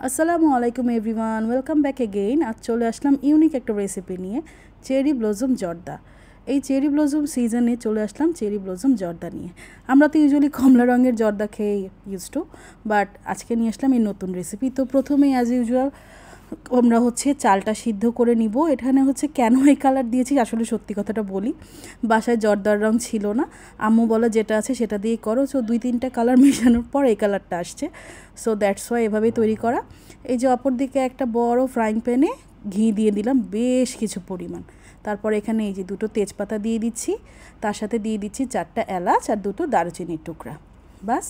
আসসালামু আলাইকুম everyone, welcome back again. আজ চলে আসলাম ইউনিক একটা রেসিপি নিয়ে, চেরি ব্লসম জর্দা। এই চেরি ব্লসম সিজনে চলে আসলাম চেরি ব্লসম জর্দা নিয়ে। আমরা তো ইউজুয়ালি কমলা রঙের জর্দা খেয়ে ইউজ টু, বাট আজকে নিয়ে আসলাম এই নতুন রেসিপি। তো প্রথমেই অ্যাজ ইউজুয়াল আমরা চালটা সিদ্ধ করে নিব। এখানে কেন এই কালার দিয়েছি, আসলে সত্যি কথাটা বলি, বাসায় জর্দার রং ছিল না। আম্মু বলে যেটা আছে সেটা দিয়ে করো। সো 2-3টা কালার মেশানোর পর এই কালারটা আসছে। সো দ্যাটস ওয়াই এভাবেই তৈরি করা। এই যে অপর দিকে একটা বড় ফ্রাইং প্যানে ঘি দিয়ে দিলাম বেশ কিছু পরিমাণ। তারপর এখানে এই যে 2টো তেজপাতা দিয়ে দিচ্ছি, তার সাথে দিয়ে দিচ্ছি 4টা এলাচ আর 2টো দারুচিনির টুকরা। বাস,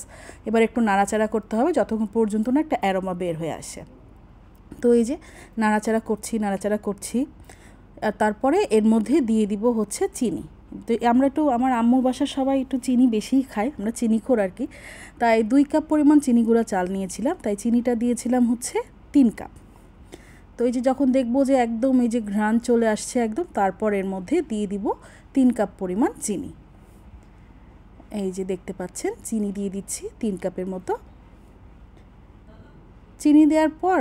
এবার একটু নাড়াচাড়া করতে হবে যতক্ষণ পর্যন্ত না একটা অ্যারোমা বের হয়ে আসে। তো এই যে নাড়াচাড়া করছি। আর তারপরে এর মধ্যে দিয়ে দিব চিনি। তো আমরা আমার আম্মুর বাসার সবাই একটু চিনি বেশিই খায়, আমরা চিনিখোর আর কি। তাই 2 কাপ পরিমাণ চিনি গুঁড়া চাল নিয়েছিলাম, তাই চিনিটা দিয়েছিলাম 3 কাপ। তো এই যে যখন দেখবো যে একদম এই যে ঘ্রাণ চলে আসছে একদম, তারপর এর মধ্যে দিয়ে দিব 3 কাপ পরিমাণ চিনি। এই যে দেখতে পাচ্ছেন চিনি দিয়ে দিচ্ছি 3 কাপের মতো। চিনি দেওয়ার পর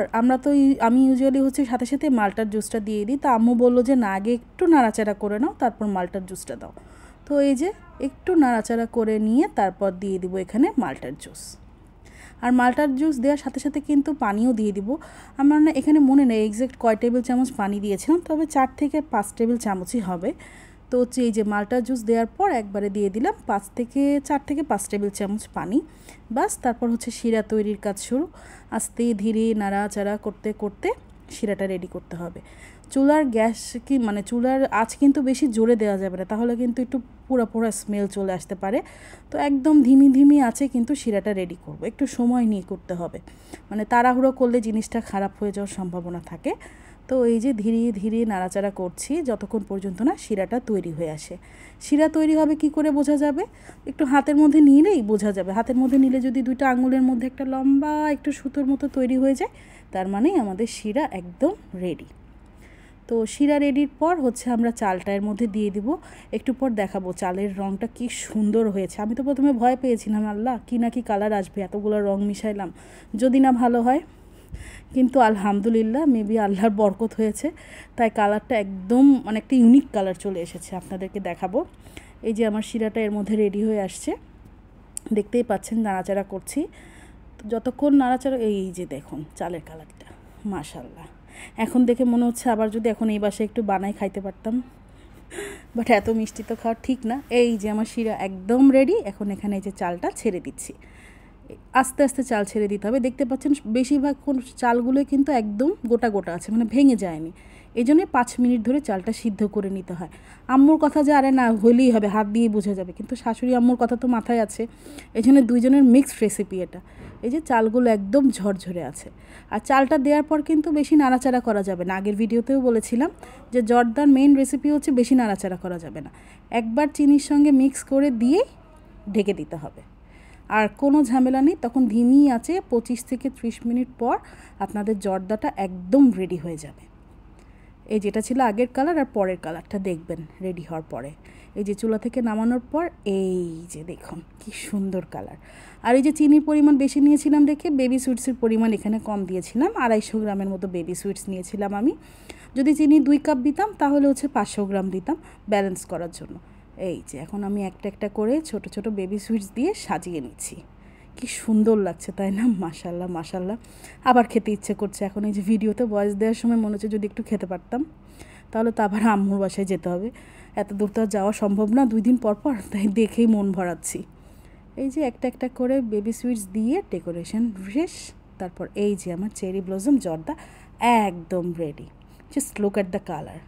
আমি ইউজুয়ালি সাথে সাথে মাল্টার জুসটা দিয়ে দিই। তা আম্মু বললো যে না, আগে একটু নাড়াচাড়া করে নাও, তারপর মাল্টার জুসটা দাও। তো এই যে একটু নাড়াচাড়া করে নিয়ে তারপর দিয়ে দিব এখানে মাল্টার জুস। আর মাল্টার জুস দেওয়ার সাথে সাথে কিন্তু পানিও দিয়ে দিব। আমার না এখানে মনে নেই এক্স্যাক্ট কয় টেবিল চামচ পানি দিয়েছিলাম, তবে 4 থেকে 5 টেবিল চামচই হবে। তো এই যে মাল্টার জুস দেওয়ার পর একবারে দিয়ে দিলাম 4 থেকে 5 টেবিল চামচ পানি। বাস, তারপর শিরা তৈরির কাজ শুরু। আস্তে ধীরে নাড়াচাড়া করতে করতে শিরাটা রেডি করতে হবে। চুলার গ্যাস চুলার আঁচ কিন্তু বেশি জোরে দেওয়া যাবে না, তাহলে কিন্তু একটু পুরো স্মেল চলে আসতে পারে। তো একদম ধিমি আঁচে কিন্তু শিরাটা রেডি করব, একটু সময় নিয়ে করতে হবে, তাড়াহুড়ো করলে জিনিসটা খারাপ হয়ে যাওয়ার সম্ভাবনা থাকে। তো এই যে ধীরে ধীরে নাড়াচাড়া করছি যতক্ষণ পর্যন্ত না শিরাটা তৈরি হয়ে আসে। শিরা তৈরি হবে কি করে বোঝা যাবে? একটু হাতের মধ্যে নিলেই বোঝা যাবে। হাতের মধ্যে নিলে যদি 2টা আঙুলের মধ্যে একটা লম্বা একটু সুতোর মতো তৈরি হয়ে যায়, তার মানেই আমাদের শিরা একদম রেডি। তো শিরা রেডির পর আমরা চালটা এর মধ্যে দিয়ে দিব। একটু পর দেখাবো চালের রঙটা কি সুন্দর হয়েছে। আমি তো প্রথমে ভয় পেয়েছিলাম, আল্লাহ কি না কি কালার আসবে, এতগুলো রং মিশাইলাম, যদি না ভালো হয়। কিন্তু আলহামদুলিল্লাহ, মেবি আল্লাহর বরকত হয়েছে, তাই কালারটা একদম একটা ইউনিক কালার চলে এসেছে। আপনাদেরকে দেখাবো। এই যে আমার শিরাটা এর মধ্যে রেডি হয়ে আসছে, দেখতেই পাচ্ছেন নাড়াচাড়া করছি। তো যতক্ষণ নাড়াচাড়া, এই যে দেখুন চালের কালারটা, মাশাআল্লাহ। এখন দেখে মনে হচ্ছে আবার যদি এখন এই বাসায় একটু বানাই খাইতে পারতাম, বাট এত মিষ্টি তো খাওয়া ঠিক না। এই যে আমার শিরা একদম রেডি। এখন এখানে এই যে চালটা ছেড়ে দিচ্ছি, আস্তে আস্তে চাল ছেড়ে দিতে হবে। দেখতে পাচ্ছেন বেশিরভাগ চালগুলো কিন্তু একদম গোটা গোটা আছে, ভেঙে যায়নি। এই জন্যে 5 মিনিট ধরে চালটা সিদ্ধ করে নিতে হয়। আম্মুর কথা যে আরে না হলেই হবে, হাত দিয়ে বোঝা যাবে, কিন্তু শাশুড়ি আম্মুর কথা তো মাথায় আছে। এই জন্য দুইজনের মিক্সড রেসিপি এটা। এই যে চালগুলো একদম ঝরঝরে আছে। আর চালটা দেওয়ার পর কিন্তু বেশি নাড়াচাড়া করা যাবে না। আগের ভিডিওতেও বলেছিলাম যে জর্দার মেইন রেসিপি বেশি নাড়াচাড়া করা যাবে না, একবার চিনির সঙ্গে মিক্স করে দিয়েই ঢেকে দিতে হবে। আর কোনো ঝামেলা নেই, তখন ধিমি আছে 25 থেকে 30 মিনিট পর আপনাদের জর্দাটা একদম রেডি হয়ে যাবে। এই যেটা ছিল আগের কালার আর পরের কালারটা দেখবেন রেডি হওয়ার পরে। এই যে চুলা থেকে নামানোর পর এই যে দেখুন কি সুন্দর কালার। আর এই যে চিনির পরিমাণ বেশি নিয়েছিলাম দেখে বেবি সুইটসের পরিমাণ এখানে কম দিয়েছিলাম। 250 গ্রামের মতো বেবি সুইটস নিয়েছিলাম আমি। যদি চিনি 2 কাপ দিতাম তাহলে 500 গ্রাম দিতাম ব্যালেন্স করার জন্য। এই যে এখন আমি একটা একটা করে ছোট ছোট বেবি সুইটস দিয়ে সাজিয়ে নিচ্ছি। কি সুন্দর লাগছে তাই না? মাশাআল্লাহ মাশাআল্লাহ। আবার খেতে ইচ্ছে করছে এখন। এই যে ভিডিওতে ভয়েস দেওয়ার সময় মনে হচ্ছে যদি একটু খেতে পারতাম, তাহলে তো আবার আম্মুর বাসায় যেতে হবে। এত দূর তো আর যাওয়া সম্ভব না 2 দিন পর পর, তাই দেখেই মন ভরাচ্ছি। এই যে একটা একটা করে বেবি সুইটস দিয়ে ডেকোরেশন শেষ। তারপর এই যে আমার চেরি ব্লসম জর্দা একদম ready. Just look at the colour.